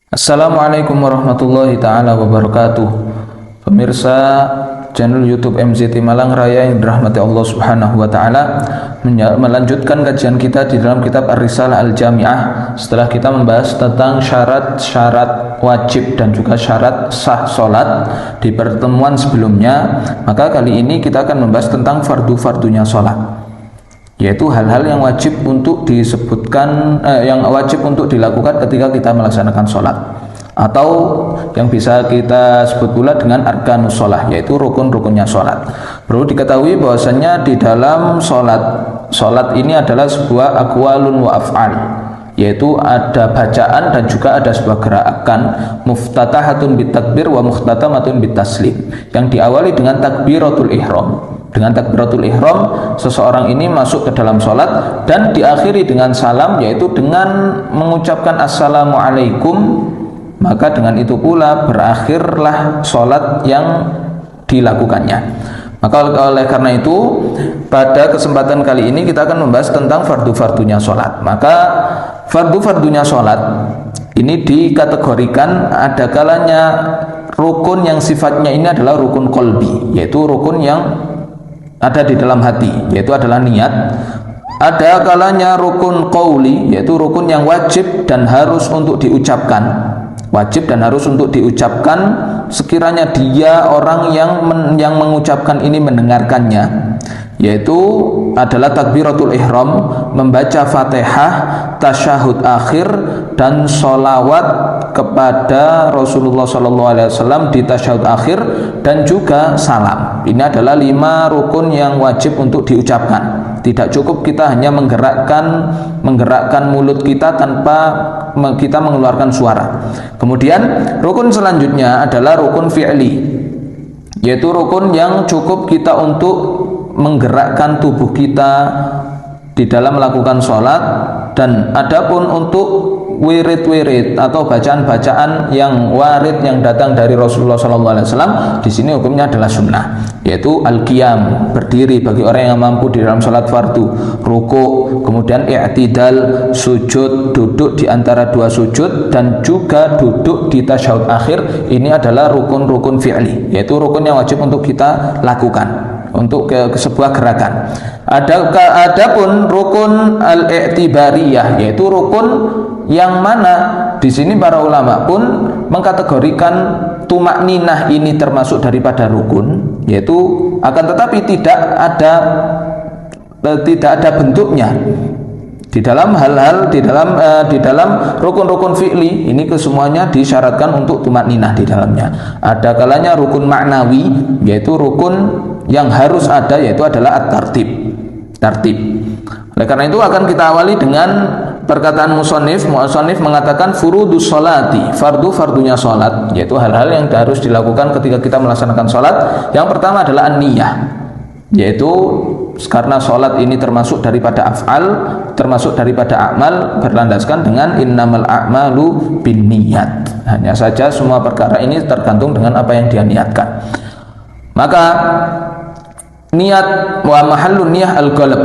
Assalamualaikum warahmatullahi taala wabarakatuh. Pemirsa channel YouTube MZT Malang Raya yang dirahmati Allah Subhanahu wa taala, melanjutkan kajian kita di dalam kitab Ar-Risalah Al-Jami'ah setelah kita membahas tentang syarat-syarat wajib dan juga syarat sah salat di pertemuan sebelumnya. Maka kali ini kita akan membahas tentang fardu-fardunya salat, yaitu hal-hal yang wajib untuk disebutkan, yang wajib untuk dilakukan ketika kita melaksanakan sholat, atau yang bisa kita sebut pula dengan arkanus sholat, yaitu rukun-rukunnya sholat. Perlu diketahui bahwasanya di dalam sholat ini adalah sebuah aqwalun wa af'al, yaitu ada bacaan dan juga ada sebuah gerakan. Muftatahatun bitakbir wa muhtatamatun bitaslim, yang diawali dengan takbiratul ihram. Dengan takbiratul ihram seseorang ini masuk ke dalam sholat dan diakhiri dengan salam, yaitu dengan mengucapkan assalamualaikum. Maka dengan itu pula berakhirlah sholat yang dilakukannya. Maka oleh karena itu pada kesempatan kali ini kita akan membahas tentang fardu-fardunya sholat. Maka fardu-fardunya sholat ini dikategorikan, ada kalanya rukun yang sifatnya ini adalah rukun kolbi, yaitu rukun yang ada di dalam hati, yaitu adalah niat. Ada kalanya rukun qauli, yaitu rukun yang wajib dan harus untuk diucapkan. Wajib dan harus untuk diucapkan sekiranya dia orang yang mengucapkan ini mendengarkannya, yaitu adalah takbiratul ihram, membaca Fatihah, tasyahud akhir, dan sholawat kepada Rasulullah SAW di tasyahud akhir, dan juga salam. Ini adalah 5 rukun yang wajib untuk diucapkan. Tidak cukup kita hanya menggerakkan mulut kita tanpa kita mengeluarkan suara. Kemudian rukun selanjutnya adalah rukun fi'li, yaitu rukun yang cukup kita untuk menggerakkan tubuh kita di dalam melakukan sholat. Dan adapun untuk wirid-wirid atau bacaan-bacaan yang warid yang datang dari Rasulullah SAW, di sini hukumnya adalah sunnah, yaitu al-qiyam, berdiri bagi orang yang mampu di dalam sholat fardu, ruku, kemudian i'tidal, sujud, duduk di antara 2 sujud, dan juga duduk di tasyahud akhir. Ini adalah rukun-rukun fi'li, yaitu rukun yang wajib untuk kita lakukan untuk ke sebuah gerakan. Adapun rukun al-i'tibariyah, yaitu rukun yang mana di sini para ulama pun mengkategorikan tumakninah ini termasuk daripada rukun, yaitu akan tetapi tidak ada bentuknya di dalam hal-hal di dalam rukun-rukun fi'li ini kesemuanya disyaratkan untuk tumakninah di dalamnya. Ada kalanya rukun maknawi, yaitu rukun yang harus ada, yaitu adalah at-tartib. Oleh karena itu akan kita awali dengan perkataan musannif mengatakan furudus sholati, fardu-fardunya sholat, yaitu hal-hal yang harus dilakukan ketika kita melaksanakan sholat. Yang pertama adalah an-niyah, yaitu karena sholat ini termasuk daripada af'al, termasuk daripada amal, berlandaskan dengan innamal a'malu binniyat. Hanya saja semua perkara ini tergantung dengan apa yang dia niatkan. Maka niat wa mahallun niyah al-qalb,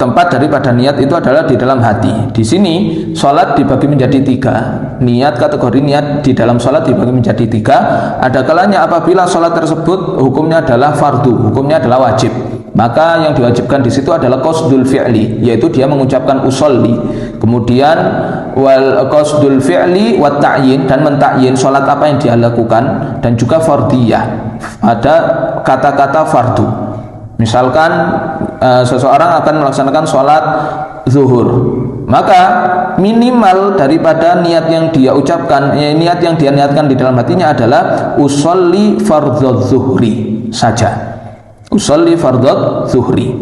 tempat daripada niat itu adalah di dalam hati. Di sini sholat dibagi menjadi 3. Niat, kategori niat di dalam sholat dibagi menjadi 3. Ada kalanya apabila sholat tersebut hukumnya adalah fardu, hukumnya adalah wajib, maka yang diwajibkan di situ adalah qasdul fi'li, yaitu dia mengucapkan usolli. Kemudian wal qasdul fi'li wa ta'yin, dan mentakyin sholat apa yang dia lakukan, dan juga fardiyah, ada kata-kata fardu. Misalkan seseorang akan melaksanakan sholat zuhur, maka minimal daripada niat yang dia ucapkan, niat yang dia niatkan di dalam hatinya adalah usolli fardhu zuhri saja. Usolli fardhu zuhri.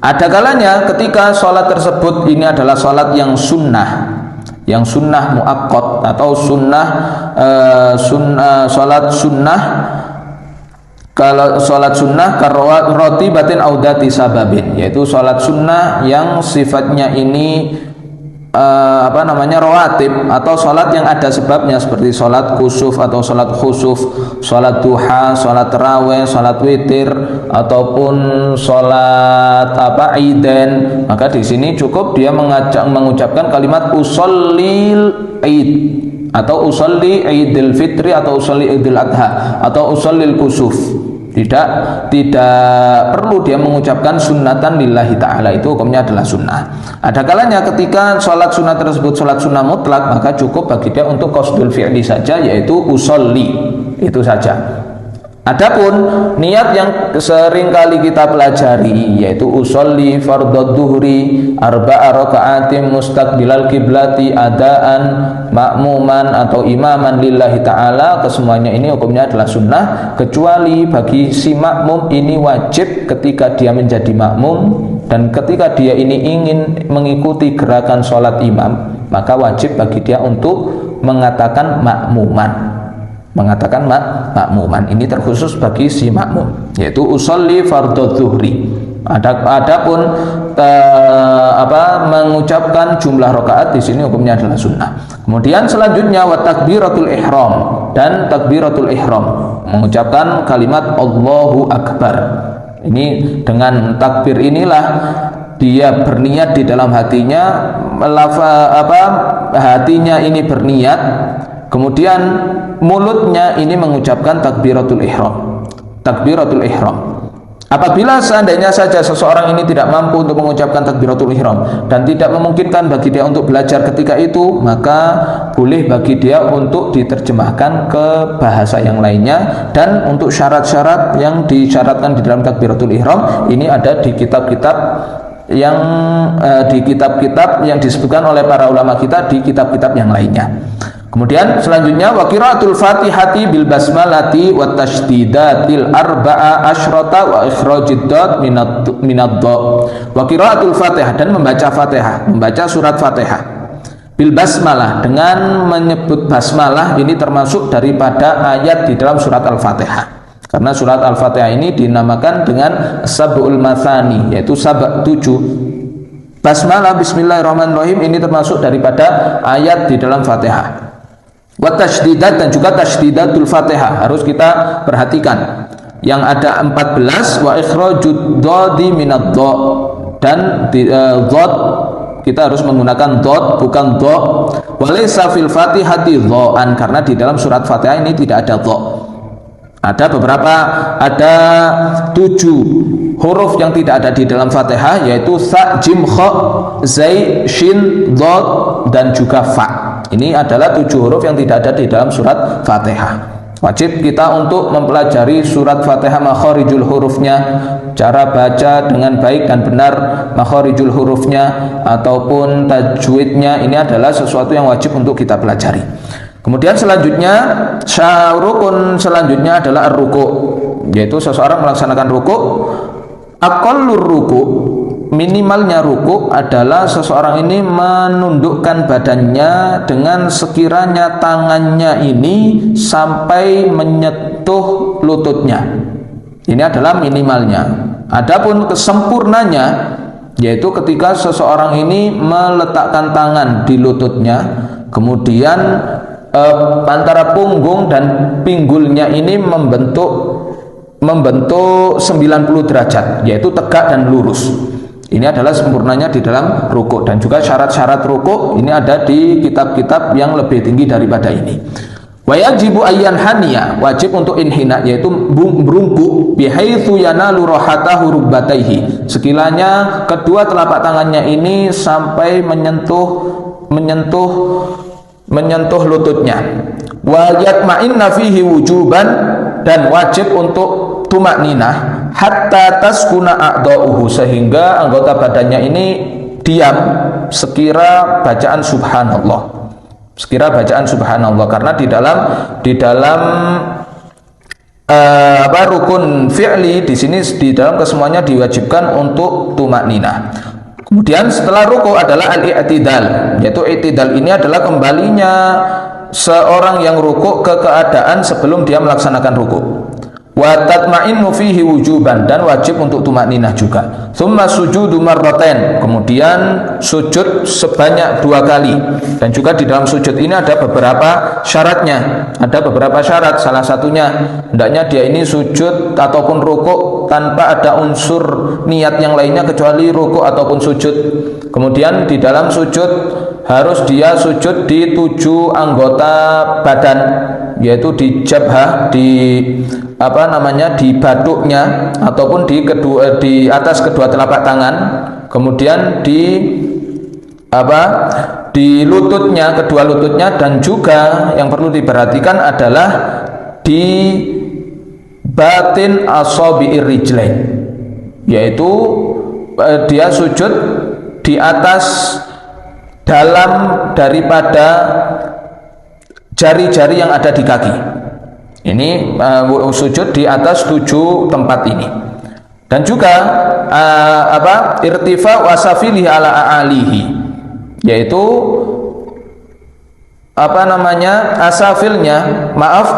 Ada kalanya ketika sholat tersebut ini adalah sholat yang sunnah muakkad, atau sholat sunnah. Kalau sholat sunnah karoti batin audati sababin, yaitu sholat sunnah yang sifatnya ini rawatib, atau sholat yang ada sebabnya, seperti sholat kusuf atau sholat khusuf, sholat duha, sholat tarawih, sholat witir, ataupun sholat iden. Maka di sini cukup dia mengucapkan kalimat ushollil id, atau usolli Idul Fitri atau usolli Idul Adha atau usallil kusuf. Tidak perlu dia mengucapkan sunnatan lillahi ta'ala, itu hukumnya adalah sunnah. Ada kalanya ketika sholat sunnah tersebut sholat sunnah mutlak, maka cukup bagi dia untuk qasdul fi'li saja, yaitu usolli, itu saja. Adapun niat yang sering kali kita pelajari, yaitu usolli fardhu dhuhri arba'a raka'atin mustaqbilal kiblati adaan ma'muman atau imaman lillahi ta'ala, kesemuanya ini hukumnya adalah sunnah, kecuali bagi si makmum ini wajib ketika dia menjadi makmum dan ketika dia ini ingin mengikuti gerakan sholat imam, maka wajib bagi dia untuk mengatakan makmuman. Makmuman ini terkhusus bagi si makmum, yaitu usolli fardhu dhuhri. Adapun mengucapkan jumlah rakaat di sini hukumnya adalah sunnah. Kemudian selanjutnya wa takbiratul ihram, dan takbiratul ihram mengucapkan kalimat Allahu Akbar. Ini dengan takbir inilah dia berniat di dalam hatinya, hatinya ini berniat, kemudian mulutnya ini mengucapkan takbiratul ihram. Takbiratul ihram. Apabila seandainya saja seseorang ini tidak mampu untuk mengucapkan takbiratul ihram dan tidak memungkinkan bagi dia untuk belajar ketika itu, maka boleh bagi dia untuk diterjemahkan ke bahasa yang lainnya. Dan untuk syarat-syarat yang disyaratkan di dalam takbiratul ihram ini ada di kitab-kitab yang disebutkan oleh para ulama kita di kitab-kitab yang lainnya. Kemudian selanjutnya wa qiraatul Fatihati bil basmalati wa tashdidatil arba'a asyrata wa ikhrajid dad minad dha. Wa qiraatul Fatihah, dan membaca Fatihah, membaca surat Fatihah bil basmalah, dengan menyebut basmalah ini termasuk daripada ayat di dalam surat Al-Fatihah. Karena surat Al-Fatihah ini dinamakan dengan sab'ul mathani, yaitu 7. Basmalah bismillahirrahmanirrahim ini termasuk daripada ayat di dalam Fatihah. Wa tashdidat, dan juga tashdidatul Fatihah harus kita perhatikan. Yang ada 14, wa ikhrajud dhadi minad dha, dan dhad kita harus menggunakan dhad bukan dha. Wa laysa fil Fatihati dha'an, karena di dalam surat Fatihah ini tidak ada dha. Ada 7 huruf yang tidak ada di dalam Fatihah, yaitu sa, jim, kha, zai, shin, dhad, dan juga fa. Ini adalah 7 huruf yang tidak ada di dalam surat Fatihah. Wajib kita untuk mempelajari surat Fatihah, makharijul hurufnya, cara baca dengan baik dan benar makharijul hurufnya ataupun tajwidnya. Ini adalah sesuatu yang wajib untuk kita pelajari. Kemudian selanjutnya, rukun selanjutnya adalah ar-ruku', yaitu seseorang melaksanakan ruku'. Aqallur ruku', minimalnya ruku' adalah seseorang ini menundukkan badannya dengan sekiranya tangannya ini sampai menyentuh lututnya. Ini adalah minimalnya. Adapun kesempurnanya, yaitu ketika seseorang ini meletakkan tangan di lututnya, kemudian antara punggung dan pinggulnya ini membentuk 90 derajat, yaitu tegak dan lurus. Ini adalah sempurnanya di dalam rukuk, dan juga syarat-syarat rukuk ini ada di kitab-kitab yang lebih tinggi daripada ini. Wa yajibu ayyan haniya, wajib untuk inhina, yaitu berungkuk, bihaitsu yanalu rahatahu rubbataihi, sekiranya kedua telapak tangannya ini sampai menyentuh lututnya. Wa yatma'inna fihi wujuban, dan wajib untuk tumakninah hatta taskuna a'dha'uhu, sehingga anggota badannya ini diam sekira bacaan subhanallah. Karena di dalam rukun fi'li di sini di dalam kesemuanya diwajibkan untuk tumakninah. Kemudian setelah ruku adalah al-i'tidal, yaitu i'tidal ini adalah kembalinya seorang yang ruku ke keadaan sebelum dia melaksanakan ruku. Wa tatma'innu fihi wujuban, dan wajib untuk tumakninah juga. Tsumma sujudu marratain, kemudian sujud sebanyak 2 kali. Dan juga di dalam sujud ini ada beberapa syaratnya. Ada beberapa syarat, salah satunya hendaknya dia ini sujud ataupun rukuk tanpa ada unsur niat yang lainnya kecuali rukuk ataupun sujud. Kemudian di dalam sujud harus dia sujud di 7 anggota badan, yaitu di jabhah, di di batuknya ataupun di atas kedua telapak tangan, kemudian di lututnya, kedua lututnya, dan juga yang perlu diperhatikan adalah di batin asabi'ir rijlain, yaitu dia sujud di atas dalam daripada jari-jari yang ada di kaki. Ini sujud di atas 7 tempat ini. Dan juga irtifa wasafilihi ala a'alihi, yaitu asafilnya,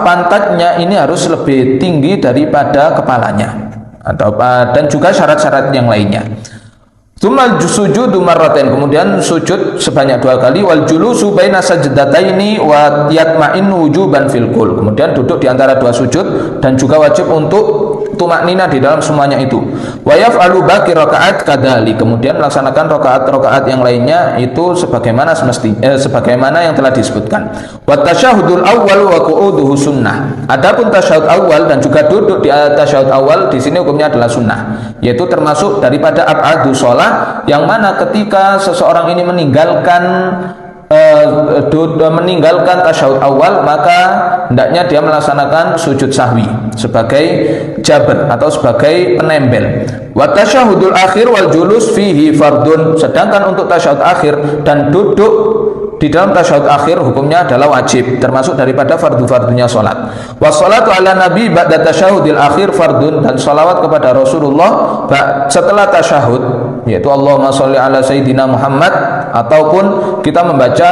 pantatnya ini harus lebih tinggi daripada kepalanya, dan juga syarat-syarat yang lainnya. Tsumma sujudu marratain, kemudian sujud sebanyak 2 kali, wal julusu baina sajdataini wa yatma'innu wujuban fil kul, kemudian duduk di antara 2 sujud dan juga wajib untuk tumaknina di dalam semuanya itu. Wa yaf'alu baqi rakaat kadzalik, kemudian melaksanakan rakaat-rakaat yang lainnya itu sebagaimana sebagaimana yang telah disebutkan. Wa tasyahudul awwal wa qu'uduhu sunnah. Adapun tasyahud awal dan juga duduk di tasyahud awal di sini hukumnya adalah sunnah, yaitu termasuk daripada ab'adu shalah, yang mana ketika seseorang ini meninggalkan tasyahud awal, maka hendaknya dia melaksanakan sujud sahwi sebagai jaber atau sebagai penembel. Wa tasyahudul akhir wal julus fihi fardun, sedangkan untuk tasyahud akhir dan duduk di dalam tasyahud akhir hukumnya adalah wajib, termasuk daripada fardu-fardunya salat. Wassalatu ala nabi ba'da tasyahudil akhir fardun, dan salawat kepada Rasulullah setelah tasyahud, yaitu Allahumma sholli ala sayyidina Muhammad, ataupun kita membaca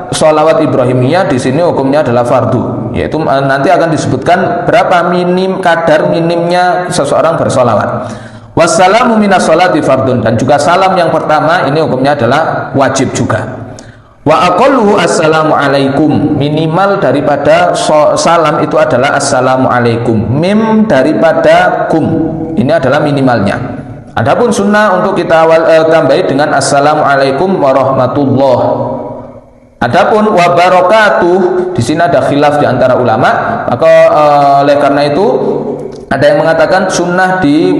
sholawat Ibrahimiyah, di sini hukumnya adalah fardu, yaitu nanti akan disebutkan berapa kadar minimnya seseorang bersolawat. Wassalamu minas sholati fardun, dan juga salam yang pertama ini hukumnya adalah wajib juga. Wa aqalluhu assalamu alaikum, minimal daripada salam itu adalah assalamu alaikum, mim daripada kum, ini adalah minimalnya. Adapun sunnah untuk kita tambahi dengan assalamu alaikum warahmatullah. Adapun wa barakatuh, di sini ada khilaf di antara ulama, maka oleh karena itu ada yang mengatakan sunnah di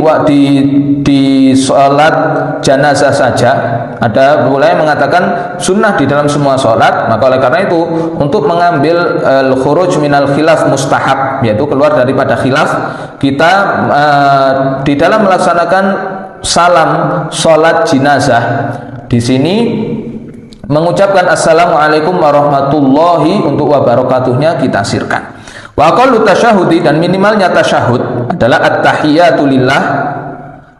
sholat jenazah saja, ada pula yang mengatakan sunnah di dalam semua sholat. Maka oleh karena itu untuk mengambil khuruj minal khilaf mustahab, yaitu keluar daripada khilaf, kita di dalam melaksanakan salam sholat jenazah di sini mengucapkan assalamualaikum warahmatullahi untuk wabarakatuhnya kita sirkan. Wa aqallu tasyahudi, dan minimalnya tasyahud adalah at-tahiyatu lillah,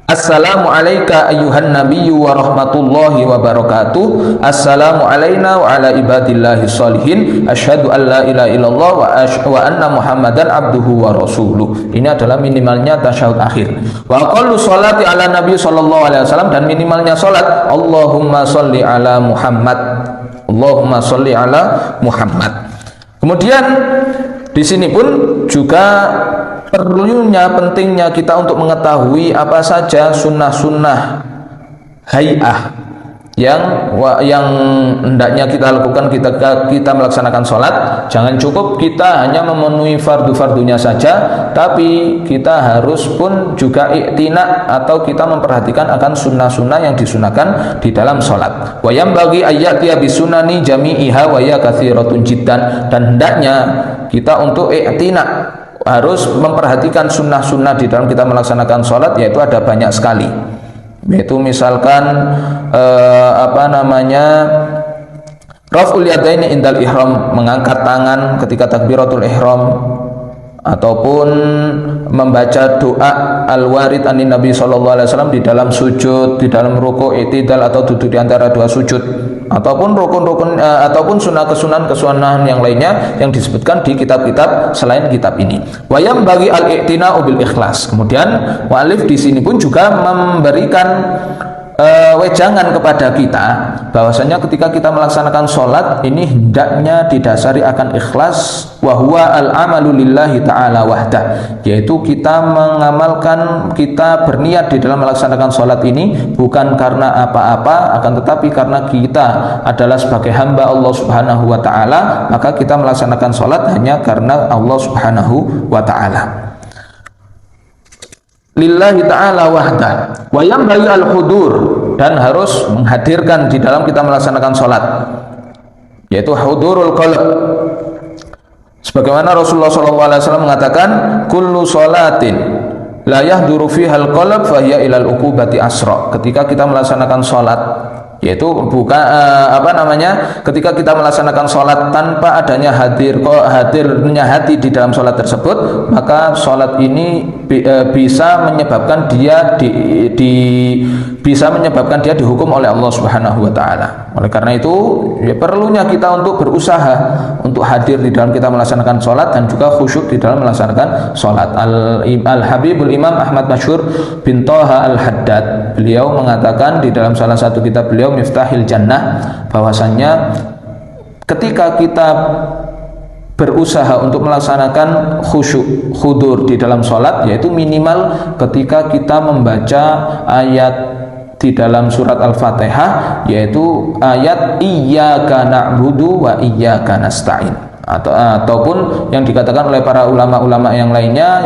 assalamu alayka ayyuhan nabiyyu wa rahmatullahi wa barakatuh, assalamu alayna wa ala ibadillahi sholihin, asyhadu an la ilaha illallah wa anna muhammadan abduhu wa rasuluh. Ini adalah minimalnya tasyahud akhir. Wa aqallu sholati ala nabi sallallahu alaihi wasallam, dan minimalnya salat Allahumma sholli ala Muhammad, Allahumma sholli ala Muhammad. Kemudian di sini pun juga pentingnya kita untuk mengetahui apa saja sunnah-sunnah hay'ah yang hendaknya kita lakukan kita melaksanakan sholat. Jangan cukup kita hanya memenuhi fardu-fardunya saja, tapi kita harus pun juga iktina atau kita memperhatikan akan sunnah-sunnah yang disunahkan di dalam sholat. Wa yambaghi ayyatiya bisunani jami'iha wa ya katsiratun jiddan, dan hendaknya kita untuk iktina harus memperhatikan sunnah-sunnah di dalam kita melaksanakan sholat, yaitu ada banyak sekali. Yaitu misalkan raf'ul yadaini indal ihram, mengangkat tangan ketika takbiratul ihram, ataupun membaca doa al-warid anin Nabi sallallahu alaihi wasallam di dalam sujud, di dalam ruku', i'tidal atau duduk di antara 2 sujud, ataupun rukun-rukun ataupun kesunahan yang lainnya yang disebutkan di kitab-kitab selain kitab ini. Wa yam bagi al-i'tina'u bil ikhlas. Kemudian mu'allif di sini pun juga memberikan wejangan kepada kita bahwasanya ketika kita melaksanakan sholat ini hendaknya didasari akan ikhlas, wa huwa al-amalu lillahi ta'ala wahdah, yaitu kita mengamalkan, kita berniat di dalam melaksanakan sholat ini bukan karena apa-apa, akan tetapi karena kita adalah sebagai hamba Allah subhanahu wa ta'ala, maka kita melaksanakan sholat hanya karena Allah subhanahu wa ta'ala. Lillahi ta'ala wahdah wa yanbaghi al-hudur, dan harus menghadirkan di dalam kita melaksanakan sholat, yaitu hudurul qalb, sebagaimana Rasulullah SAW mengatakan kullu sholatin la yahduru fihal qalb fahiya ilal uqubati asra. Ketika kita melaksanakan sholat, yaitu bukan ketika kita melaksanakan sholat tanpa adanya hadirnya hati di dalam sholat tersebut, maka sholat ini bisa menyebabkan dia bisa menyebabkan dia dihukum oleh Allah Subhanahu wa taala. Oleh karena itu, ya perlunya kita untuk berusaha untuk hadir di dalam kita melaksanakan sholat dan juga khusyuk di dalam melaksanakan sholat. Al-Habibul Imam Ahmad Masyhur bin Thaha Al-Haddad, beliau mengatakan di dalam salah satu kitab beliau Miftahil Jannah, bahwasannya ketika kita berusaha untuk melaksanakan khusyuk, khudur di dalam sholat, yaitu minimal ketika kita membaca ayat di dalam surat Al-Fatihah, yaitu ayat iyyaka na'budu wa iyyaka nasta'in, ataupun yang dikatakan oleh para ulama-ulama yang lainnya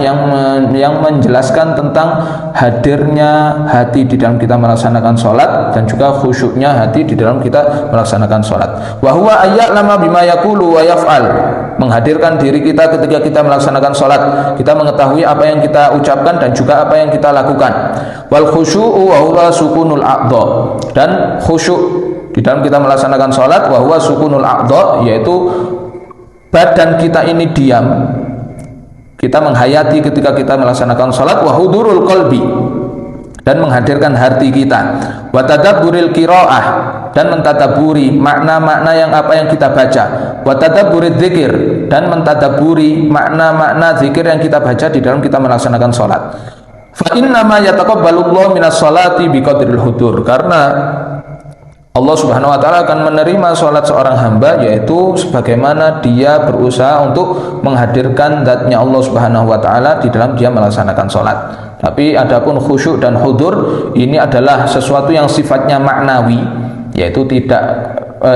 yang menjelaskan tentang hadirnya hati di dalam kita melaksanakan sholat dan juga khusyuknya hati di dalam kita melaksanakan sholat. Wa huwa ayya'lama bima yaqulu wa yaf'al, menghadirkan diri kita ketika kita melaksanakan sholat, kita mengetahui apa yang kita ucapkan dan juga apa yang kita lakukan. Wal khusyu'u wa huwa sukunul a'dha, dan khusyuk di dalam kita melaksanakan sholat, wa huwa sukunul a'dha, yaitu badan kita ini diam, kita menghayati ketika kita melaksanakan sholat, wa hudurul qalbi, dan menghadirkan hati kita, wa tadabburil qiraah, dan mentadaburi makna-makna yang apa yang kita baca, wa tadabburid dzikir, dan mentadaburi makna-makna zikir yang kita baca di dalam kita melaksanakan sholat. Fa inna ma yataqabbalullahu minas sholati biqadril hudur, karena Allah Subhanahu wa taala akan menerima sholat seorang hamba yaitu sebagaimana dia berusaha untuk menghadirkan zatnya Allah Subhanahu wa taala di dalam dia melaksanakan sholat. Tapi adapun khusyuk dan hudur ini adalah sesuatu yang sifatnya maknawi, yaitu tidak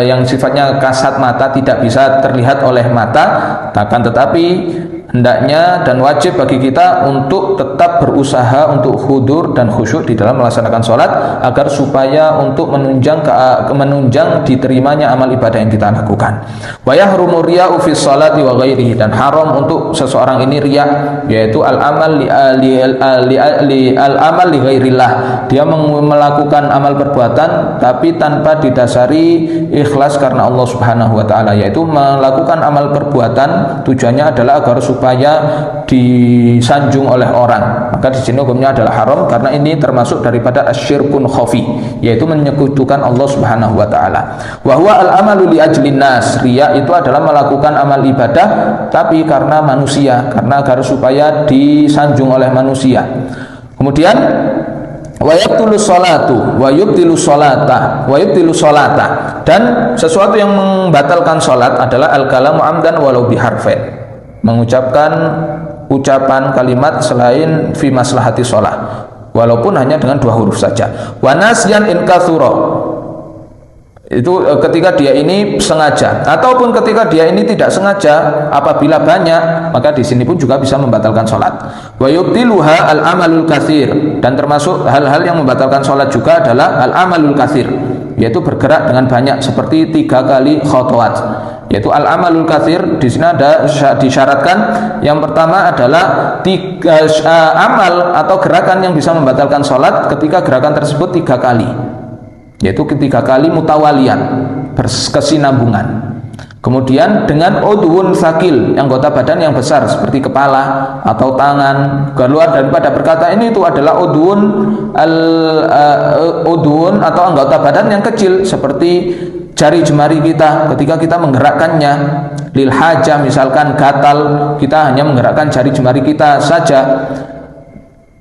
yang sifatnya kasat mata, tidak bisa terlihat oleh mata, akan tetapi hendaknya dan wajib bagi kita untuk tetap berusaha untuk khudur dan khusyuk di dalam melaksanakan sholat, agar supaya untuk menunjang diterimanya amal ibadah yang kita lakukan. Wa yahrumu riya'u fi sholati wa ghairihi, dan haram untuk seseorang ini riya, yaitu al-amal li ghairillah, dia melakukan amal perbuatan tapi tanpa didasari ikhlas karena Allah Subhanahu wa taala, yaitu melakukan amal perbuatan tujuannya adalah agar supaya disanjung oleh orang, maka di sini hukumnya adalah haram, karena ini termasuk daripada asyirkun khafi, yaitu menyekutukan Allah Subhanahu wa taala. Wa huwa al-amalu li ajlin nas, riya itu adalah melakukan amal ibadah tapi karena manusia, karena agar supaya disanjung oleh manusia. Kemudian wa yabtulu sholatu wa yubtilu sholata wa yubtilu sholata, dan sesuatu yang membatalkan sholat adalah al-kalamu amdan walau biharfain, mengucapkan ucapan kalimat selain fi maslahati sholat, walaupun hanya dengan 2 huruf saja. Wa nasyan in kathura, itu ketika dia ini sengaja, ataupun ketika dia ini tidak sengaja, apabila banyak, maka di sini pun juga bisa membatalkan sholat. Wa yubtiluha al-amalul katsir, dan termasuk hal-hal yang membatalkan sholat juga adalah al-amalul katsir, yaitu bergerak dengan banyak, seperti 3 kali khotwat, yaitu al-amalul katsir. Di sini ada disyaratkan, yang pertama adalah 3 amal atau gerakan yang bisa membatalkan sholat ketika gerakan tersebut 3 kali, yaitu 3 kali mutawalian, berkesinambungan. Kemudian dengan udhun sakil, anggota badan yang besar seperti kepala atau tangan, keluar daripada perkata ini itu adalah udhun atau anggota badan yang kecil seperti jari jemari kita, ketika kita menggerakkannya lil hajah, misalkan gatal, kita hanya menggerakkan jari jemari kita saja,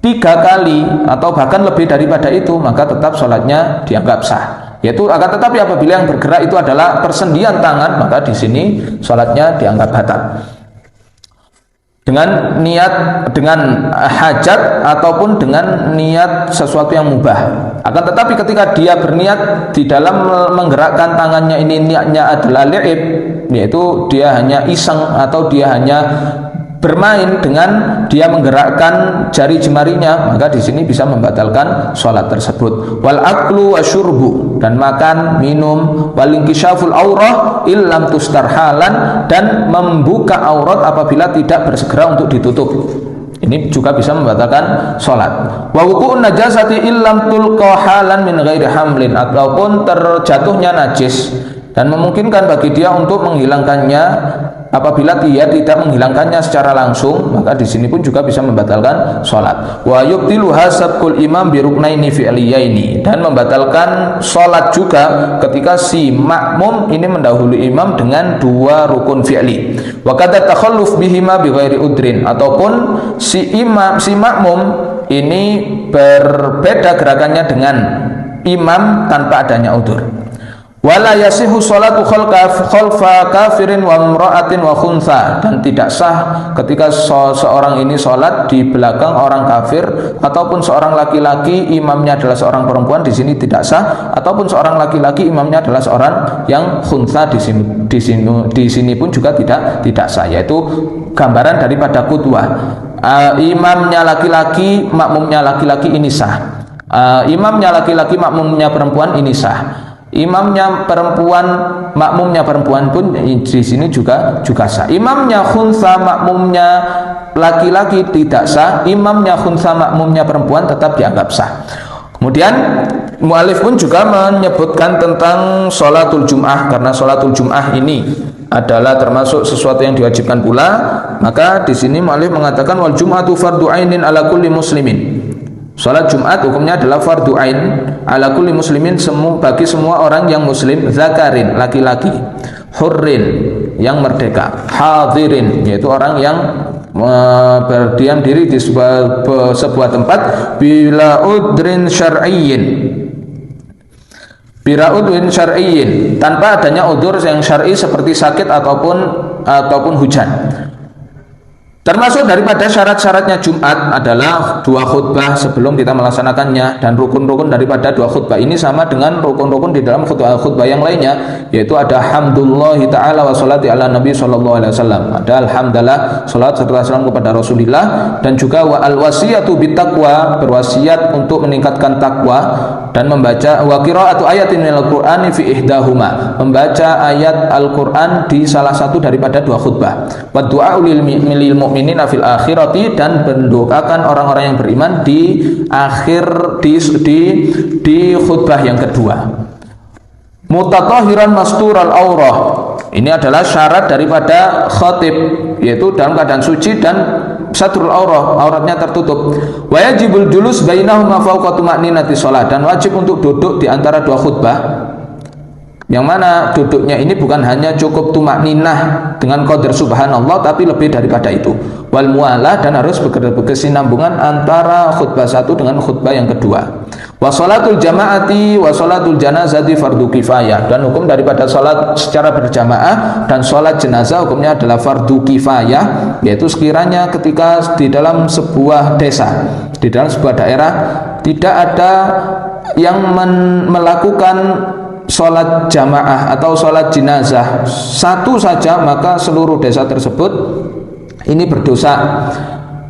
3 kali atau bahkan lebih daripada itu, maka tetap sholatnya dianggap sah. Yaitu akan tetapi apabila yang bergerak itu adalah persendian tangan, maka di sini sholatnya dianggap batal. Dengan niat, dengan hajat ataupun dengan niat sesuatu yang mubah. Akan tetapi ketika dia berniat di dalam menggerakkan tangannya ini niatnya adalah li'ib, yaitu dia hanya iseng atau dia hanya bermain dengan dia menggerakkan jari jemarinya, maka di sini bisa membatalkan sholat tersebut. Wal aklu wasyurbu, dan makan, minum, wal inkishaful aurah illam tustarhalan, dan membuka aurat apabila tidak bersegera untuk ditutup. Ini juga bisa membatalkan sholat. Wa wuqu'un najasati illam tulqa halan min ghairi hamlin, ataupun terjatuhnya najis dan memungkinkan bagi dia untuk menghilangkannya apabila dia tidak menghilangkannya secara langsung, maka di sini pun juga bisa membatalkan sholat. Wa yubtilu hasabkul imam biruknaini fi'liyaini, dan membatalkan sholat juga ketika si makmum ini mendahului imam dengan 2 rukun fi'li. Wa kadza takhalluf bihima bighairi udrin, ataupun si makmum ini berbeda gerakannya dengan imam tanpa adanya udzur. Wala yasihu sholatu khalfa kafirin wa imra'atin wa khuntha, dan tidak sah ketika seorang ini sholat di belakang orang kafir ataupun seorang laki-laki imamnya adalah seorang perempuan, di sini tidak sah, ataupun seorang laki-laki imamnya adalah seorang yang khuntha, di sini pun juga tidak sah. Yaitu gambaran daripada qudwah. Imamnya laki-laki, makmumnya laki-laki ini sah. Imamnya laki-laki, makmumnya perempuan ini sah. Imamnya perempuan, makmumnya perempuan pun di sini juga sah. Imamnya khuntha, makmumnya laki-laki tidak sah. Imamnya khuntha, makmumnya perempuan tetap dianggap sah. Kemudian mu'alif pun juga menyebutkan tentang sholatul jum'ah, karena sholatul jum'ah ini adalah termasuk sesuatu yang diwajibkan pula. Maka di sini mu'alif mengatakan wal jum'atu fardu ainin ala kulli muslimin. Salat Jumat hukumnya adalah fardu ain ala kulli muslimin, bagi semua orang yang muslim, zakarin laki-laki, hurrin yang merdeka, hadirin yaitu orang yang berdiam diri di sebuah tempat, bila udrin syar'iyyin, tanpa adanya udzur yang syar'i seperti sakit ataupun hujan. Termasuk daripada syarat-syaratnya Jumat adalah 2 khutbah sebelum kita melaksanakannya, dan rukun-rukun daripada 2 khutbah ini sama dengan rukun-rukun di dalam khutbah yang lainnya, yaitu ada hamdulillahi ta'ala wa sholati ala nabi sallallahu alaihi wasallam, ada alhamdulillah, salat serta salam kepada Rasulullah, dan juga wa al-wasiyatu bittaqwa, berwasiat untuk meningkatkan takwa, dan membaca wa qira'atu ayatin minal qur'ani fi ihdahuma, membaca ayat Al-Qur'an di salah satu daripada 2 khutbah, wa du'a lil mu'minina fil akhirati, dan mendoakan orang-orang yang beriman di akhir di khutbah yang kedua. Mutatahhiran mastural aurah, ini adalah syarat daripada khatib, yaitu dalam keadaan suci dan satrul aurah, auratnya tertutup. Wa yajibul julus bainahuma fawqa tuma'ninati shalah, dan wajib untuk duduk di antara 2 khutbah, yang mana duduknya ini bukan hanya cukup tumakninah dengan qadar subhanallah, tapi lebih daripada itu. Wal mualah, dan harus berkesinambungan antara khutbah satu dengan khutbah yang kedua. Wa sholatul jama'ati wa sholatul janazati fardu kifayah, dan hukum daripada sholat secara berjamaah dan sholat jenazah hukumnya adalah fardu kifayah, yaitu sekiranya ketika di dalam sebuah desa, di dalam sebuah daerah tidak ada yang melakukan sholat jamaah atau sholat jenazah satu saja, maka seluruh desa tersebut ini berdosa.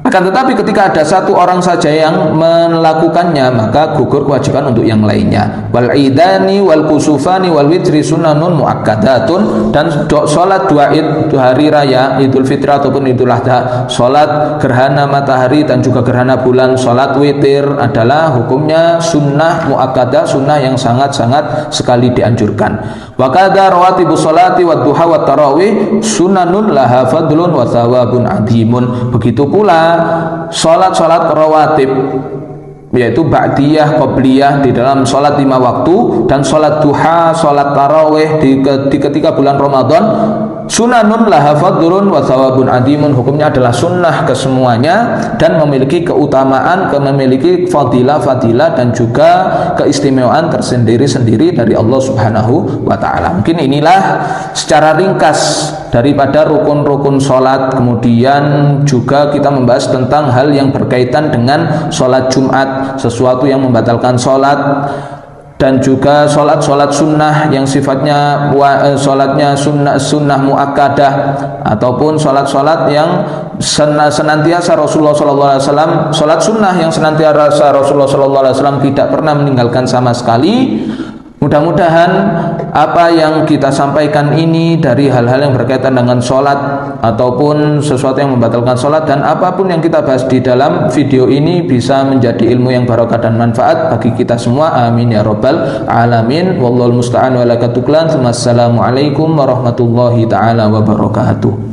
Akan tetapi ketika ada 1 orang saja yang melakukannya, maka gugur kewajiban untuk yang lainnya. Wal idani wal kusufani wal witri sunanun muakkadatun, dan sholat 2 id, hari raya Idul Fitri ataupun Idul Adha, sholat gerhana matahari dan juga gerhana bulan, sholat witir adalah hukumnya sunnah muakkadah, sunnah yang sangat-sangat sekali dianjurkan. Wa kadza rawatibus sholati wad duha wat tarawih sunanun laha fadlun wa thawabun adimun. Begitu pula sholat-sholat rawatib, yaitu ba'diyah, qobliyah di dalam sholat 5 waktu, dan sholat duha, sholat tarawih di ketika bulan Ramadan, sunanun laha fadlun wa thawabun adimun, hukumnya adalah sunnah kesemuanya dan memiliki keutamaan, memiliki fadilah dan juga keistimewaan tersendiri-sendiri dari Allah Subhanahu wa ta'ala. Mungkin inilah secara ringkas daripada rukun-rukun sholat. Kemudian juga kita membahas tentang hal yang berkaitan dengan sholat Jumat, sesuatu yang membatalkan sholat, dan juga sholat sunnah yang sifatnya sholatnya sunnah muakkadah, ataupun sholat yang senantiasa Rasulullah SAW, sholat sunnah yang senantiasa Rasulullah SAW tidak pernah meninggalkan sama sekali. Mudah-mudahan apa yang kita sampaikan ini dari hal-hal yang berkaitan dengan sholat ataupun sesuatu yang membatalkan sholat dan apapun yang kita bahas di dalam video ini bisa menjadi ilmu yang barokah dan manfaat bagi kita semua. Amin ya rabbal alamin. Wallahul musta'an wa la katuklan. Wassalamualaikum warahmatullahi taala wabarakatuh.